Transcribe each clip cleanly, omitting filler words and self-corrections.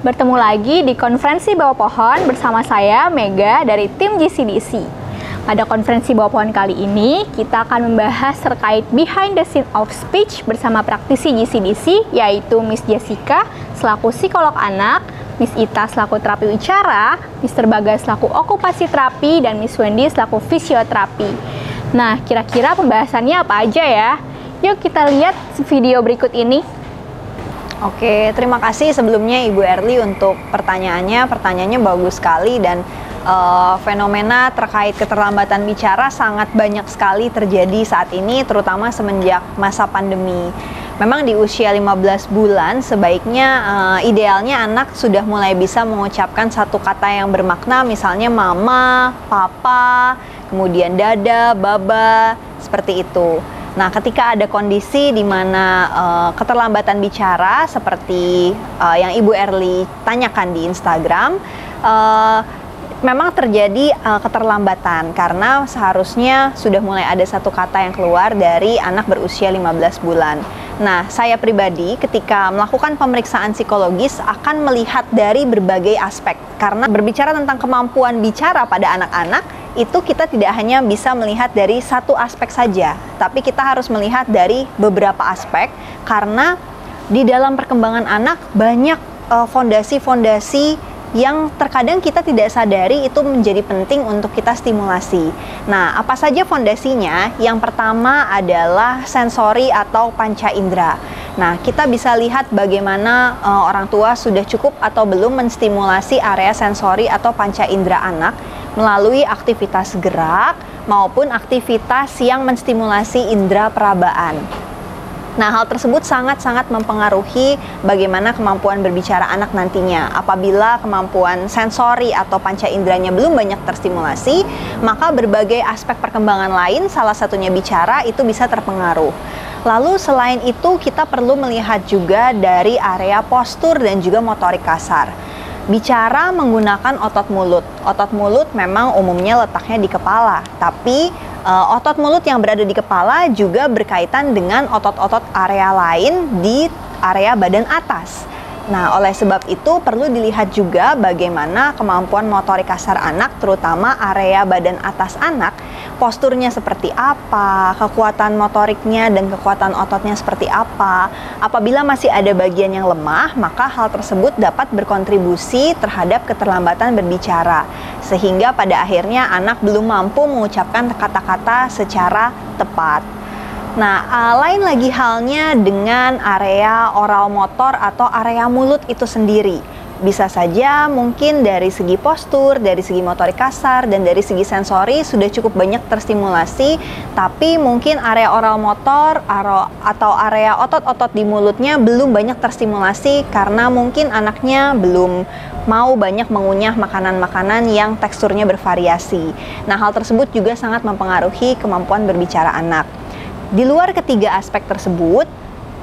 Bertemu lagi di konferensi bawah pohon bersama saya, Mega, dari tim GCDC. Pada konferensi bawah pohon kali ini, kita akan membahas terkait behind the scene of speech bersama praktisi GCDC, yaitu Miss Jessica selaku psikolog anak, Miss Ita selaku terapi wicara, Mr. Bagas selaku okupasi terapi, dan Miss Wendy selaku fisioterapi. Nah, kira-kira pembahasannya apa aja ya? Yuk kita lihat video berikut ini. Oke, terima kasih sebelumnya Ibu Erli untuk pertanyaannya. Pertanyaannya bagus sekali dan fenomena terkait keterlambatan bicara sangat banyak sekali terjadi saat ini, terutama semenjak masa pandemi. Memang di usia 15 bulan sebaiknya idealnya anak sudah mulai bisa mengucapkan satu kata yang bermakna, misalnya mama, papa, kemudian dada, baba, seperti itu. Nah, ketika ada kondisi di mana keterlambatan bicara seperti yang Ibu Erli tanyakan di Instagram, memang terjadi keterlambatan karena seharusnya sudah mulai ada satu kata yang keluar dari anak berusia 15 bulan. Nah, saya pribadi ketika melakukan pemeriksaan psikologis akan melihat dari berbagai aspek. Karena berbicara tentang kemampuan bicara pada anak-anak, itu kita tidak hanya bisa melihat dari satu aspek saja, tapi kita harus melihat dari beberapa aspek karena di dalam perkembangan anak banyak fondasi-fondasi yang terkadang kita tidak sadari itu menjadi penting untuk kita stimulasi. Nah, apa saja fondasinya? Yang pertama adalah sensori atau panca indera. Nah, kita bisa lihat bagaimana orang tua sudah cukup atau belum menstimulasi area sensori atau panca indera anak melalui aktivitas gerak maupun aktivitas yang menstimulasi indera perabaan. Nah, hal tersebut sangat-sangat mempengaruhi bagaimana kemampuan berbicara anak nantinya. Apabila kemampuan sensori atau panca inderanya belum banyak terstimulasi, maka berbagai aspek perkembangan lain, salah satunya bicara, itu bisa terpengaruh. Lalu selain itu kita perlu melihat juga dari area postur dan juga motorik kasar. Bicara menggunakan otot mulut. Otot mulut memang umumnya letaknya di kepala, tapi otot mulut yang berada di kepala juga berkaitan dengan otot-otot area lain di area badan atas. Nah, oleh sebab itu perlu dilihat juga bagaimana kemampuan motorik kasar anak, terutama area badan atas anak, posturnya seperti apa, kekuatan motoriknya dan kekuatan ototnya seperti apa. Apabila masih ada bagian yang lemah, maka hal tersebut dapat berkontribusi terhadap keterlambatan berbicara, sehingga pada akhirnya anak belum mampu mengucapkan kata-kata secara tepat. Nah, lain lagi halnya dengan area oral motor atau area mulut itu sendiri. Bisa saja mungkin dari segi postur, dari segi motorik kasar, dan dari segi sensori sudah cukup banyak terstimulasi, tapi mungkin area oral motor atau area otot-otot di mulutnya belum banyak terstimulasi karena mungkin anaknya belum mau banyak mengunyah makanan-makanan yang teksturnya bervariasi. Nah, hal tersebut juga sangat mempengaruhi kemampuan berbicara anak. Di luar ketiga aspek tersebut,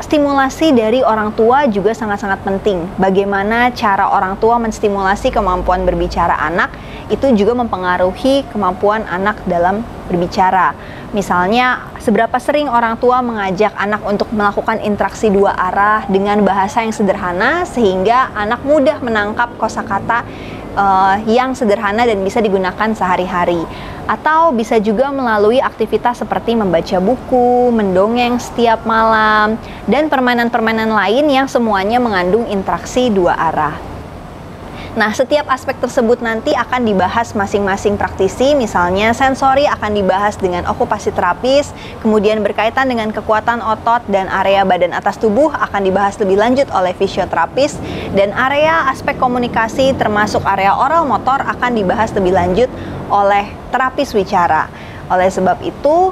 stimulasi dari orang tua juga sangat-sangat penting. Bagaimana cara orang tua menstimulasi kemampuan berbicara anak, itu juga mempengaruhi kemampuan anak dalam berbicara. Misalnya, seberapa sering orang tua mengajak anak untuk melakukan interaksi dua arah dengan bahasa yang sederhana, sehingga anak mudah menangkap kosakata yang sederhana dan bisa digunakan sehari-hari. Atau bisa juga melalui aktivitas seperti membaca buku, mendongeng setiap malam, dan permainan-permainan lain yang semuanya mengandung interaksi dua arah. Nah, setiap aspek tersebut nanti akan dibahas masing-masing praktisi. Misalnya sensori akan dibahas dengan okupasi terapis, kemudian berkaitan dengan kekuatan otot dan area badan atas tubuh akan dibahas lebih lanjut oleh fisioterapis, dan area aspek komunikasi termasuk area oral motor akan dibahas lebih lanjut oleh terapis wicara. Oleh sebab itu,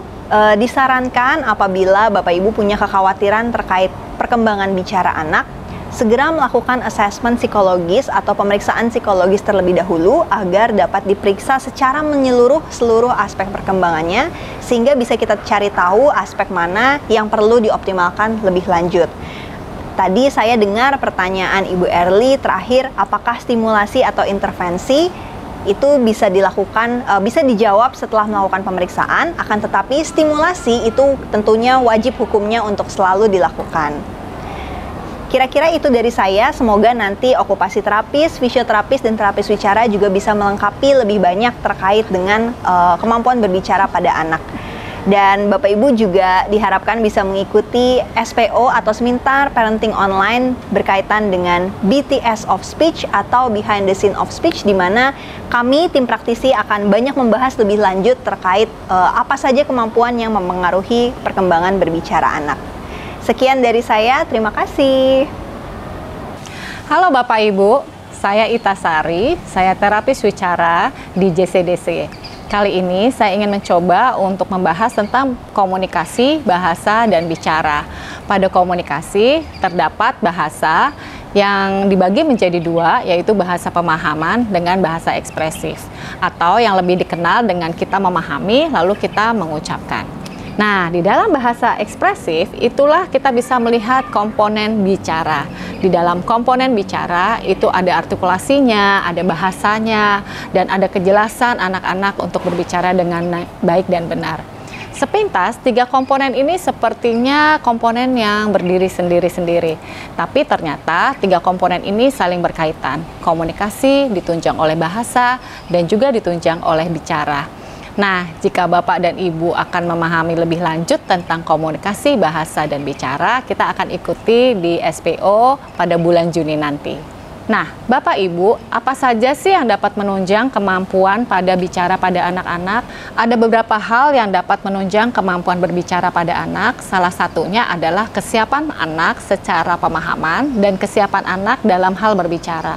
disarankan apabila Bapak Ibu punya kekhawatiran terkait perkembangan bicara anak, segera melakukan asesmen psikologis atau pemeriksaan psikologis terlebih dahulu agar dapat diperiksa secara menyeluruh seluruh aspek perkembangannya, sehingga bisa kita cari tahu aspek mana yang perlu dioptimalkan lebih lanjut. Tadi saya dengar pertanyaan Ibu Erli terakhir, apakah stimulasi atau intervensi itu bisa dilakukan, bisa dijawab setelah melakukan pemeriksaan, akan tetapi stimulasi itu tentunya wajib hukumnya untuk selalu dilakukan. Kira-kira itu dari saya, semoga nanti okupasi terapis, fisioterapis, dan terapis wicara juga bisa melengkapi lebih banyak terkait dengan kemampuan berbicara pada anak. Dan Bapak Ibu juga diharapkan bisa mengikuti SPO atau Semintar Parenting Online berkaitan dengan BTS of Speech atau Behind the Scene of Speech, di mana kami tim praktisi akan banyak membahas lebih lanjut terkait apa saja kemampuan yang mempengaruhi perkembangan berbicara anak. Sekian dari saya, terima kasih. Halo Bapak Ibu, saya Ita Sari, saya terapis wicara di JCDC. Kali ini saya ingin mencoba untuk membahas tentang komunikasi, bahasa, dan bicara. Pada komunikasi terdapat bahasa yang dibagi menjadi dua, yaitu bahasa pemahaman dengan bahasa ekspresif, atau yang lebih dikenal dengan kita memahami lalu kita mengucapkan. Nah, di dalam bahasa ekspresif itulah kita bisa melihat komponen bicara. Di dalam komponen bicara itu ada artikulasinya, ada bahasanya, dan ada kejelasan anak-anak untuk berbicara dengan baik dan benar. Sepintas, tiga komponen ini sepertinya komponen yang berdiri sendiri-sendiri. Tapi ternyata tiga komponen ini saling berkaitan. Komunikasi ditunjang oleh bahasa dan juga ditunjang oleh bicara. Nah, jika Bapak dan Ibu akan memahami lebih lanjut tentang komunikasi, bahasa, dan bicara, kita akan ikuti di SPO pada bulan Juni nanti. Nah, Bapak Ibu, apa saja sih yang dapat menunjang kemampuan pada bicara pada anak-anak? Ada beberapa hal yang dapat menunjang kemampuan berbicara pada anak. Salah satunya adalah kesiapan anak secara pemahaman dan kesiapan anak dalam hal berbicara.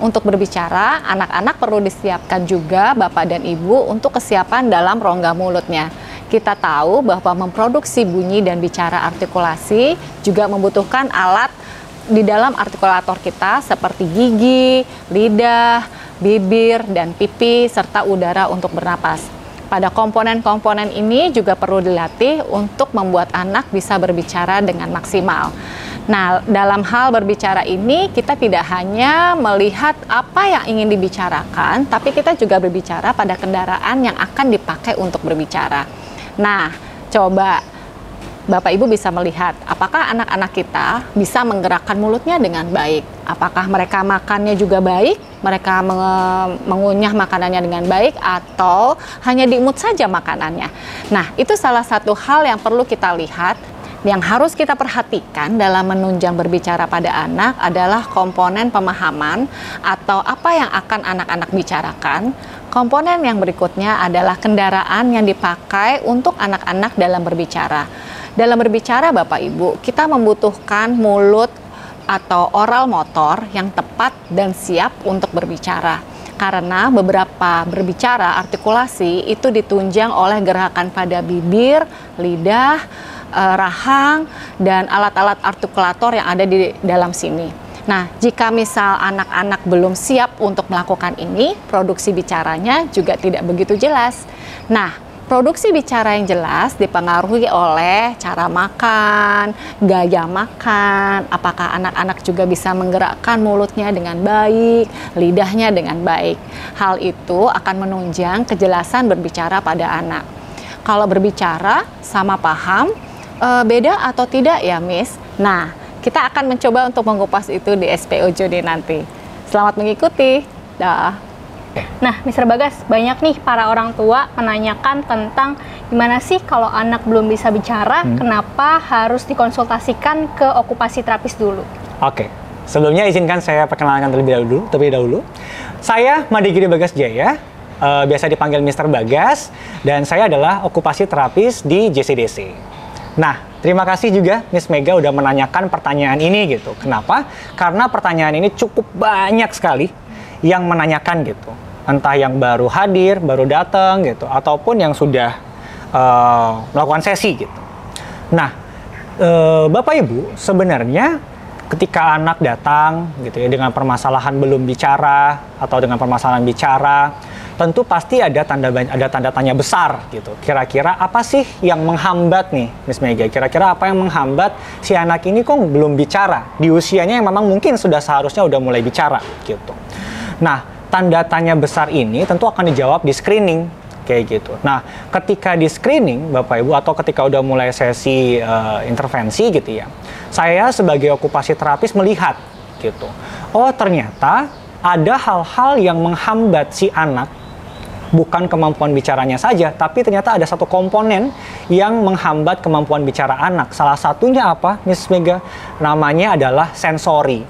Untuk berbicara, anak-anak perlu disiapkan juga Bapak dan Ibu untuk kesiapan dalam rongga mulutnya. Kita tahu bahwa memproduksi bunyi dan bicara artikulasi juga membutuhkan alat di dalam artikulator kita seperti gigi, lidah, bibir, dan pipi, serta udara untuk bernapas. Pada komponen-komponen ini juga perlu dilatih untuk membuat anak bisa berbicara dengan maksimal. Nah, dalam hal berbicara ini kita tidak hanya melihat apa yang ingin dibicarakan, tapi kita juga berbicara pada kendaraan yang akan dipakai untuk berbicara. Nah, coba Bapak Ibu bisa melihat apakah anak-anak kita bisa menggerakkan mulutnya dengan baik. Apakah mereka makannya juga baik, mereka mengunyah makanannya dengan baik, atau hanya diemut saja makanannya. Nah, itu salah satu hal yang perlu kita lihat. Yang harus kita perhatikan dalam menunjang berbicara pada anak adalah komponen pemahaman atau apa yang akan anak-anak bicarakan. Komponen yang berikutnya adalah kendaraan yang dipakai untuk anak-anak dalam berbicara. Dalam berbicara Bapak Ibu, kita membutuhkan mulut atau oral motor yang tepat dan siap untuk berbicara. Karena beberapa berbicara artikulasi itu ditunjang oleh gerakan pada bibir, lidah, rahang, dan alat-alat artikulator yang ada di dalam sini. Nah, jika misal anak-anak belum siap untuk melakukan ini, produksi bicaranya juga tidak begitu jelas. Nah, produksi bicara yang jelas dipengaruhi oleh cara makan, gaya makan, apakah anak-anak juga bisa menggerakkan mulutnya dengan baik, lidahnya dengan baik. Hal itu akan menunjang kejelasan berbicara pada anak. Kalau berbicara sama paham, beda atau tidak ya Miss? Nah, kita akan mencoba untuk mengupas itu di SPO Juni nanti. Selamat mengikuti. Dah. Nah, Mr. Bagas, banyak nih para orang tua menanyakan tentang gimana sih kalau anak belum bisa bicara, kenapa harus dikonsultasikan ke okupasi terapis dulu? Oke, sebelumnya izinkan saya perkenalkan terlebih dahulu. Saya Madegiri Bagas Jaya, biasa dipanggil Mr. Bagas, dan saya adalah okupasi terapis di JCDC. Nah, terima kasih juga Miss Mega udah menanyakan pertanyaan ini gitu. Kenapa? Karena pertanyaan ini cukup banyak sekali yang menanyakan gitu. Entah yang baru hadir, baru datang gitu, ataupun yang sudah melakukan sesi gitu. Nah, Bapak Ibu, sebenarnya ketika anak datang gitu ya dengan permasalahan belum bicara atau dengan permasalahan bicara, tentu pasti ada tanda tanya besar gitu. Kira-kira apa sih yang menghambat nih, Miss Mega? Kira-kira apa yang menghambat si anak ini kok belum bicara di usianya yang memang mungkin sudah seharusnya udah mulai bicara gitu. Nah, tanda tanya besar ini tentu akan dijawab di screening. kayak gitu. Nah, ketika di screening Bapak Ibu atau ketika udah mulai sesi intervensi gitu ya, saya sebagai okupasi terapis melihat gitu. Oh, ternyata ada hal-hal yang menghambat si anak, bukan kemampuan bicaranya saja, tapi ternyata ada satu komponen yang menghambat kemampuan bicara anak. Salah satunya apa, Miss Mega? Namanya adalah sensori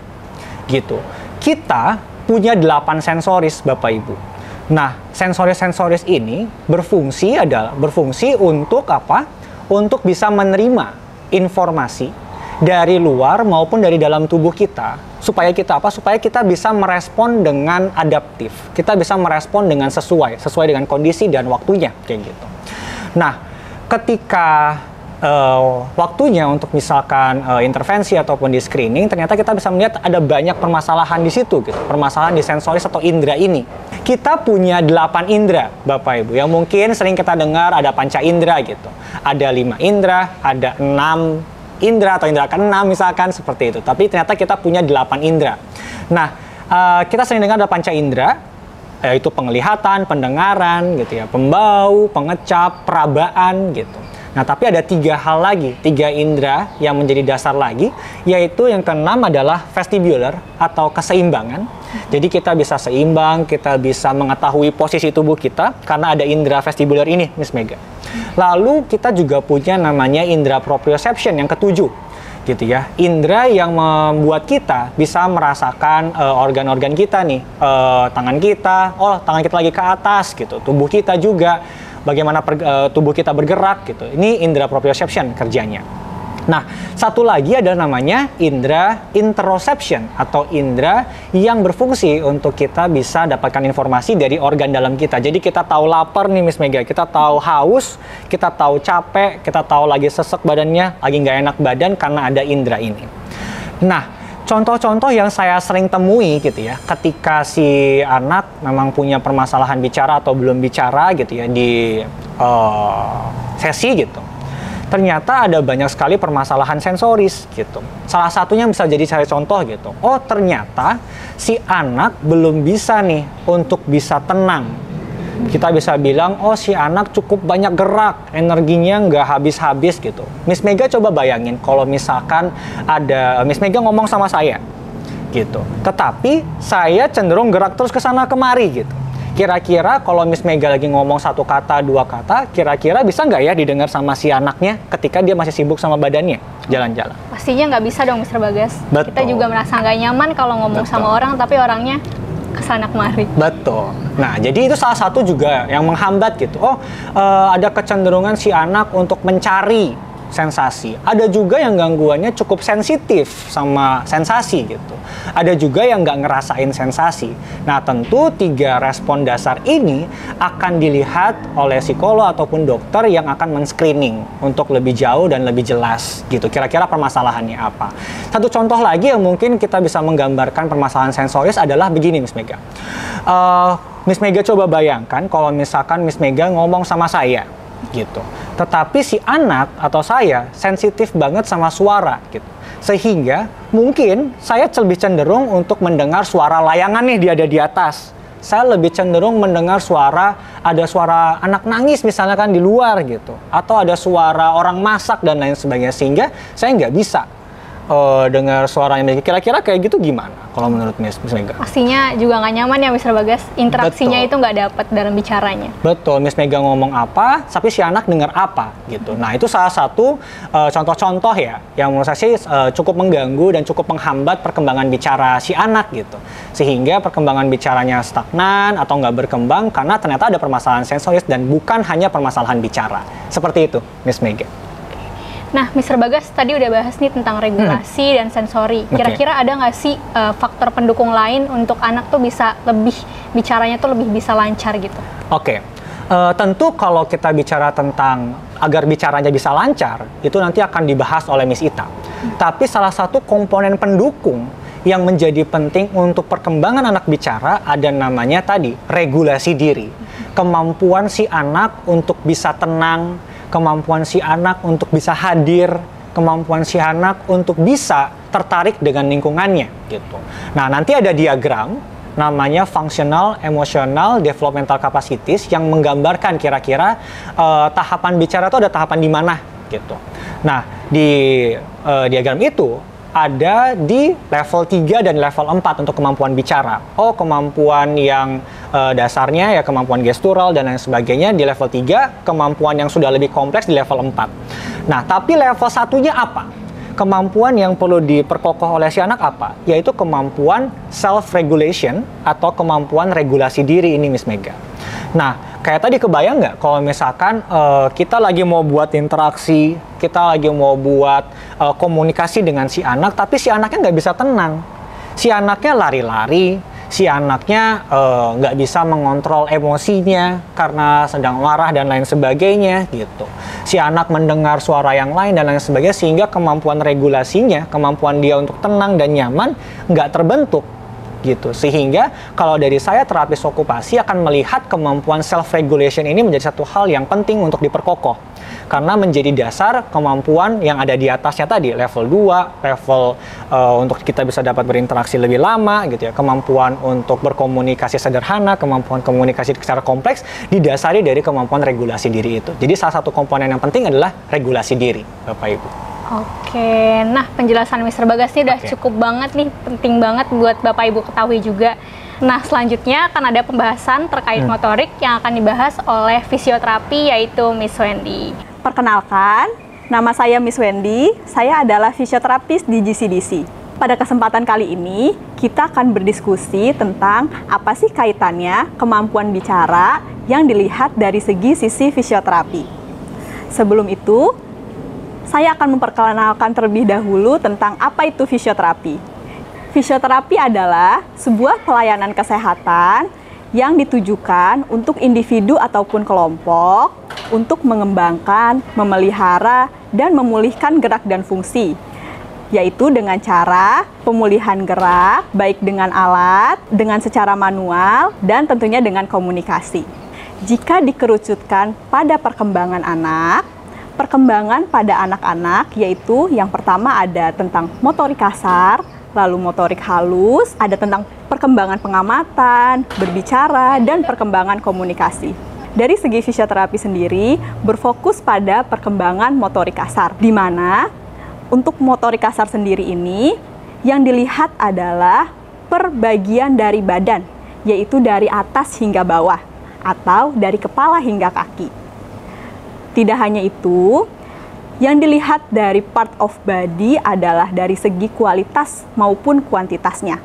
gitu. Kita punya 8 sensoris Bapak Ibu. Nah, sensoris-sensoris ini berfungsi untuk apa? Untuk bisa menerima informasi dari luar maupun dari dalam tubuh kita. Supaya kita apa? Supaya kita bisa merespon dengan adaptif. Kita bisa merespon dengan sesuai dengan kondisi dan waktunya, kayak gitu. Nah, ketika waktunya untuk misalkan intervensi ataupun di screening, ternyata kita bisa melihat ada banyak permasalahan di situ gitu. Permasalahan di sensoris atau indera ini. Kita punya 8 indera Bapak Ibu, yang mungkin sering kita dengar ada panca indera gitu. Ada 5 indera, ada 6 indera atau indera ke-6 misalkan seperti itu. Tapi ternyata kita punya 8 indera. Nah, kita sering dengar ada panca indera, yaitu penglihatan, pendengaran gitu ya, pembau, pengecap, perabaan gitu. Nah, tapi ada 3 hal lagi, 3 indera yang menjadi dasar lagi, yaitu yang ke-6 adalah vestibular atau keseimbangan. Jadi kita bisa seimbang, kita bisa mengetahui posisi tubuh kita karena ada indera vestibular ini, Miss Mega. Lalu kita juga punya namanya indera proprioception yang ke-7 gitu ya. Indera yang membuat kita bisa merasakan organ-organ kita nih, tangan kita, tangan kita lagi ke atas gitu, tubuh kita juga, bagaimana tubuh kita bergerak gitu. Ini indera proprioception kerjanya. Nah, satu lagi ada namanya indera interoception atau indera yang berfungsi untuk kita bisa dapatkan informasi dari organ dalam kita. Jadi kita tahu lapar nih Miss Mega, kita tahu haus, kita tahu capek, kita tahu lagi sesek badannya, lagi nggak enak badan karena ada indera ini. Nah, contoh-contoh yang saya sering temui gitu ya, ketika si anak memang punya permasalahan bicara atau belum bicara gitu ya di sesi gitu. Ternyata ada banyak sekali permasalahan sensoris gitu. Salah satunya bisa jadi saya contoh gitu. Oh, ternyata si anak belum bisa nih untuk bisa tenang. Kita bisa bilang, oh si anak cukup banyak gerak, energinya nggak habis-habis gitu. Miss Mega coba bayangin kalau misalkan ada Miss Mega ngomong sama saya gitu. Tetapi saya cenderung gerak terus ke sana kemari gitu. Kira-kira kalau Miss Mega lagi ngomong 1 kata, 2 kata, kira-kira bisa nggak ya didengar sama si anaknya ketika dia masih sibuk sama badannya jalan-jalan? Pastinya nggak bisa dong, Mr. Bagas. Betul. Kita juga merasa nggak nyaman kalau ngomong sama orang, tapi orangnya kesana kemari. Betul. Nah, jadi itu salah satu juga yang menghambat gitu. Oh, ada kecenderungan si anak untuk mencari sensasi. Ada juga yang gangguannya cukup sensitif sama sensasi gitu. Ada juga yang nggak ngerasain sensasi. Nah, tentu 3 respon dasar ini akan dilihat oleh psikolog ataupun dokter yang akan men-screening untuk lebih jauh dan lebih jelas gitu. Kira-kira permasalahannya apa. Satu contoh lagi yang mungkin kita bisa menggambarkan permasalahan sensoris adalah begini, Miss Mega. Miss Mega coba bayangkan kalau misalkan Miss Mega ngomong sama saya gitu. Tetapi si anak atau saya sensitif banget sama suara gitu. Sehingga mungkin saya lebih cenderung untuk mendengar suara layangan nih dia ada di atas. Saya lebih cenderung mendengar ada suara anak nangis misalnya kan di luar gitu. Atau ada suara orang masak dan lain sebagainya. Sehingga saya nggak bisa dengar suaranya. Kira-kira kayak gitu gimana kalau menurut Miss Mega? Pastinya juga nggak nyaman ya Mr. Bagas. Interaksinya itu nggak dapat dalam bicaranya. Betul, Miss Mega ngomong apa, tapi si anak dengar apa gitu. Nah, itu salah satu contoh-contoh ya yang menurut saya sih cukup mengganggu dan cukup menghambat perkembangan bicara si anak gitu. Sehingga perkembangan bicaranya stagnan atau nggak berkembang karena ternyata ada permasalahan sensoris dan bukan hanya permasalahan bicara. Seperti itu, Miss Mega. Nah, Mr. Bagas tadi udah bahas nih tentang regulasi dan sensori. Kira-kira ada nggak sih faktor pendukung lain untuk anak tuh bisa lebih bicaranya tuh lebih bisa lancar gitu? Oke. Tentu kalau kita bicara tentang agar bicaranya bisa lancar, itu nanti akan dibahas oleh Miss Ita. Tapi salah satu komponen pendukung yang menjadi penting untuk perkembangan anak bicara ada namanya tadi regulasi diri. Kemampuan si anak untuk bisa tenang, kemampuan si anak untuk bisa hadir, kemampuan si anak untuk bisa tertarik dengan lingkungannya gitu. Nah, nanti ada diagram namanya Functional Emotional Developmental Capacities yang menggambarkan kira-kira tahapan bicara itu ada tahapan di mana gitu. Nah, di diagram itu ada di level 3 dan level 4 untuk kemampuan bicara. Oh, kemampuan yang dasarnya ya kemampuan gestural dan lain sebagainya di level 3, kemampuan yang sudah lebih kompleks di level 4. Nah, tapi level satunya apa? Kemampuan yang perlu diperkokoh oleh si anak apa? Yaitu kemampuan self-regulation atau kemampuan regulasi diri ini, Miss Mega. Nah, kayak tadi kebayang nggak kalau misalkan kita lagi mau buat interaksi, kita lagi mau buat komunikasi dengan si anak, tapi si anaknya nggak bisa tenang. Si anaknya lari-lari, si anaknya nggak bisa mengontrol emosinya karena sedang marah dan lain sebagainya gitu. Si anak mendengar suara yang lain dan lain sebagainya sehingga kemampuan regulasinya, kemampuan dia untuk tenang dan nyaman nggak terbentuk gitu. Sehingga kalau dari saya terapis okupasi akan melihat kemampuan self-regulation ini menjadi satu hal yang penting untuk diperkokoh. Karena menjadi dasar kemampuan yang ada di atasnya tadi, level 2, level untuk kita bisa dapat berinteraksi lebih lama gitu ya. Kemampuan untuk berkomunikasi sederhana, kemampuan komunikasi secara kompleks didasari dari kemampuan regulasi diri itu. Jadi salah satu komponen yang penting adalah regulasi diri, Bapak Ibu. Oke, nah penjelasan Mr. Bagas ini udah cukup banget nih, penting banget buat Bapak Ibu ketahui juga. Nah, selanjutnya akan ada pembahasan terkait motorik yang akan dibahas oleh fisioterapi yaitu Miss Wendy. Perkenalkan, nama saya Miss Wendy, saya adalah fisioterapis di GCDC. Pada kesempatan kali ini, kita akan berdiskusi tentang apa sih kaitannya kemampuan bicara yang dilihat dari sisi fisioterapi. Sebelum itu, saya akan memperkenalkan terlebih dahulu tentang apa itu fisioterapi. Fisioterapi adalah sebuah pelayanan kesehatan yang ditujukan untuk individu ataupun kelompok untuk mengembangkan, memelihara, dan memulihkan gerak dan fungsi, yaitu dengan cara pemulihan gerak, baik dengan alat, dengan secara manual, dan tentunya dengan komunikasi. Jika dikerucutkan pada perkembangan anak, perkembangan pada anak-anak yaitu yang pertama ada tentang motorik kasar, lalu motorik halus, ada tentang perkembangan pengamatan, berbicara, dan perkembangan komunikasi. Dari segi fisioterapi sendiri berfokus pada perkembangan motorik kasar, di mana untuk motorik kasar sendiri ini yang dilihat adalah per bagian dari badan, yaitu dari atas hingga bawah atau dari kepala hingga kaki. Tidak hanya itu, yang dilihat dari part of body adalah dari segi kualitas maupun kuantitasnya.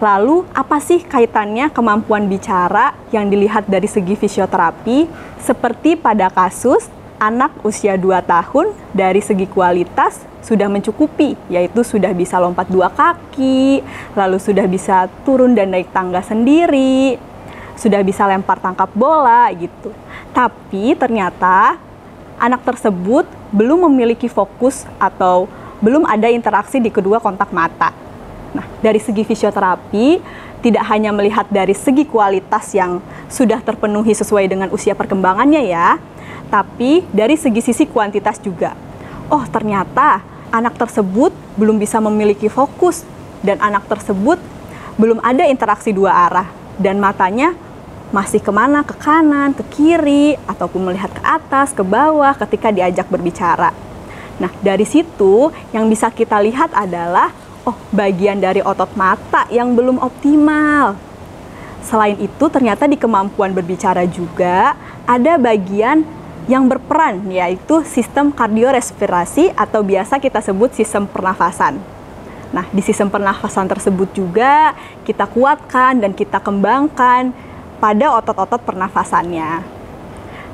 Lalu, apa sih kaitannya kemampuan bicara yang dilihat dari segi fisioterapi? Seperti pada kasus anak usia 2 tahun dari segi kualitas sudah mencukupi, yaitu sudah bisa lompat 2 kaki, lalu sudah bisa turun dan naik tangga sendiri, sudah bisa lempar tangkap bola gitu. Tapi ternyata anak tersebut belum memiliki fokus atau belum ada interaksi di kedua kontak mata. Nah, dari segi fisioterapi tidak hanya melihat dari segi kualitas yang sudah terpenuhi sesuai dengan usia perkembangannya ya, tapi dari sisi kuantitas juga. Oh, ternyata anak tersebut belum bisa memiliki fokus dan anak tersebut belum ada interaksi 2 arah dan matanya masih kemana, ke kanan, ke kiri, ataupun melihat ke atas, ke bawah ketika diajak berbicara. Nah, dari situ yang bisa kita lihat adalah, oh, bagian dari otot mata yang belum optimal. Selain itu, ternyata di kemampuan berbicara juga ada bagian yang berperan, yaitu sistem kardiorespirasi atau biasa kita sebut sistem pernafasan. Nah, di sistem pernafasan tersebut juga kita kuatkan dan kita kembangkan pada otot-otot pernafasannya.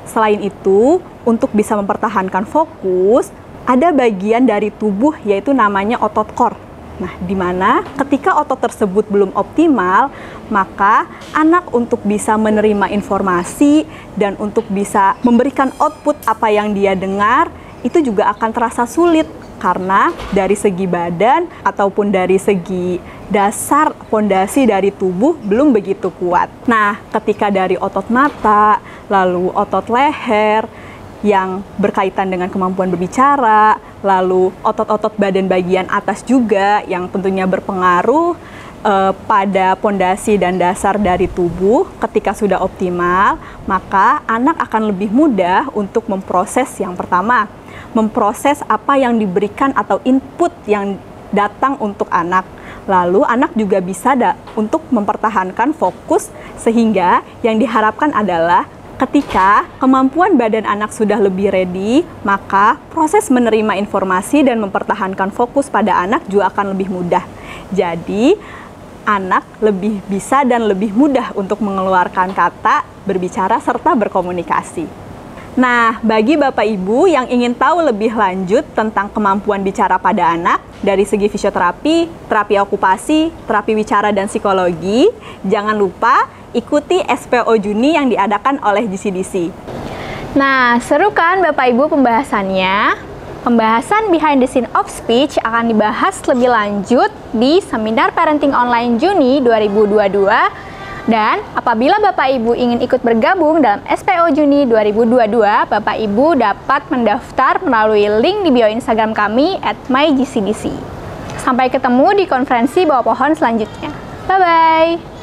Selain itu, untuk bisa mempertahankan fokus, ada bagian dari tubuh yaitu namanya otot core. Nah, di mana ketika otot tersebut belum optimal, maka anak untuk bisa menerima informasi dan untuk bisa memberikan output apa yang dia dengar, itu juga akan terasa sulit karena dari segi badan ataupun dari segi dasar pondasi dari tubuh belum begitu kuat. Nah, ketika dari otot mata, lalu otot leher yang berkaitan dengan kemampuan berbicara, lalu otot-otot badan bagian atas juga yang tentunya berpengaruh pada pondasi dan dasar dari tubuh ketika sudah optimal, maka anak akan lebih mudah untuk memproses yang pertama, memproses apa yang diberikan atau input yang datang untuk anak. Lalu anak juga bisa untuk mempertahankan fokus, sehingga yang diharapkan adalah ketika kemampuan badan anak sudah lebih ready, maka proses menerima informasi dan mempertahankan fokus pada anak juga akan lebih mudah. Jadi, anak lebih bisa dan lebih mudah untuk mengeluarkan kata, berbicara, serta berkomunikasi. Nah, bagi Bapak Ibu yang ingin tahu lebih lanjut tentang kemampuan bicara pada anak dari segi fisioterapi, terapi okupasi, terapi bicara, dan psikologi, jangan lupa ikuti SPO Juni yang diadakan oleh GCDC. Nah, seru kan Bapak Ibu pembahasannya? Pembahasan behind the scene of speech akan dibahas lebih lanjut di Seminar Parenting Online Juni 2022. Dan apabila Bapak Ibu ingin ikut bergabung dalam SPO Juni 2022, Bapak Ibu dapat mendaftar melalui link di bio Instagram kami @mygcdc. Sampai ketemu di konferensi bawah pohon selanjutnya. Bye-bye!